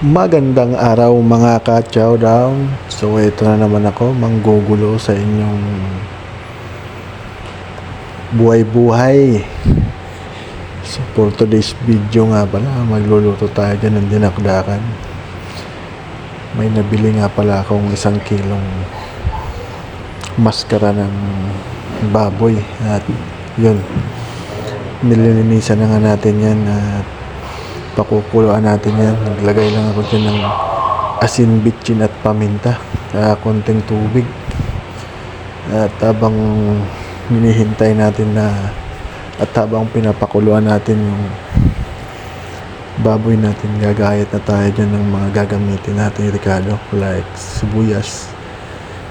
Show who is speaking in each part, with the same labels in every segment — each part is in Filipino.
Speaker 1: Magandang araw mga ka-chow down. So ito na naman ako manggugulo sa inyong buhay-buhay. So for today's video nga pala, magluluto tayo dyan ng dinakdakan. May nabili nga pala akong 1 kilong maskara ng baboy. At yun, nililinisan na nga natin yan at pakukuluan natin yan. Naglagay lang ako dyan ng asin, bitchin at paminta, konting tubig. At habang hinihintay natin at habang pinapakuluan natin yung baboy natin, gagayat na tayo dyan ng mga gagamitin natin, Ricardo, like sibuyas,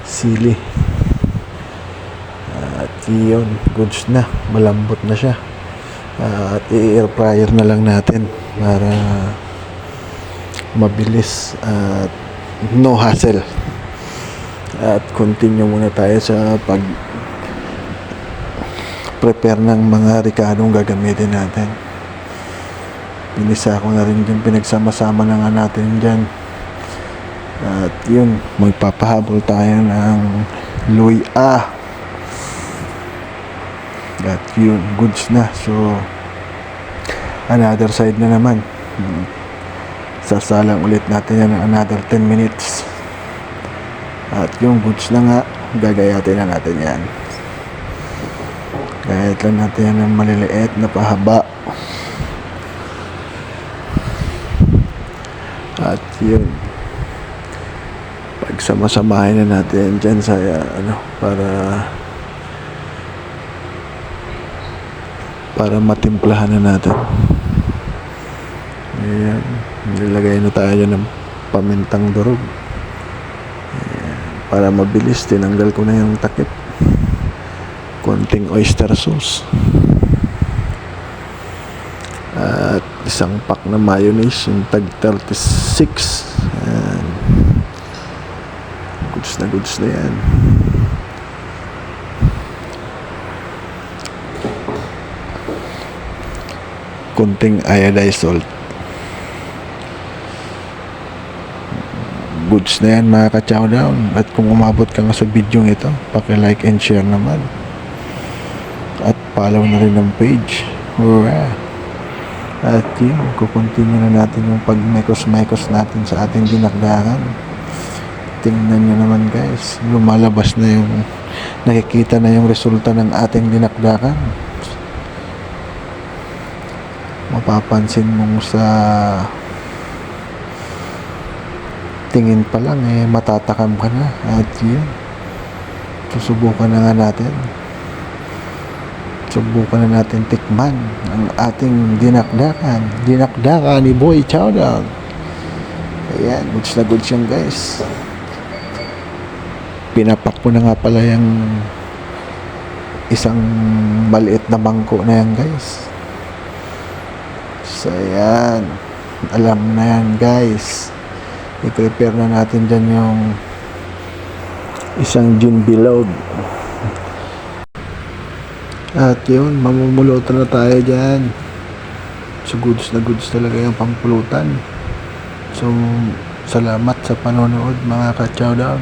Speaker 1: sili. At yun, goods na, malambot na siya. At i-air fryer na lang natin para mabilis at no hassle. At continue muna tayo sa prepare ng mga ricadong gagamitin natin. Pinisa ko na rin dyan, pinagsama-sama na nga natin dyan. At yun, magpapahabol tayo ng luya. At yun, goods na. So another side na naman, sasalang ulit natin yan ng another 10 minutes. At yung goods na nga, gagayatin na natin yan. Gayat lang natin yan ng maliliit na pahaba. At yun, pagsama-samahin na natin dyan sa para matimplahan na natin. Ayan, nilagay na tayo ng pamintang durog. Ayan, para mabilis, tinanggal ko na yung takip. Konting oyster sauce. At 1 pack na mayonnaise, yung tag 36. Ayan. Goods na yan. Konting iodized salt. Goods na yan mga ka-chow down. At kung umabot ka nga sa video ito, paki-like and share naman. At follow na rin ang page. Hurrah! At yun, kukontinue na natin yung pag-mekos-mekos natin sa ating dinakdakan. Tingnan nyo naman guys, lumalabas na yung, nakikita na yung resulta ng ating dinakdakan. Mapapansin mong sa tingin pa lang matatakam ka na. At yun, susubukan na natin tikman ang ating dinakdakan ni Boy Chow Down. Ayan, goods na goods yan guys. Pinapak ko na nga pala yung isang maliit na bangko na yan guys. So ayan, alam na yan guys. I-prepare na natin dyan yung isang gin bilog. At yun, mamumulutan na tayo dyan. So goods na goods talaga yung pangpulutan. So salamat sa panonood mga ka-chow down.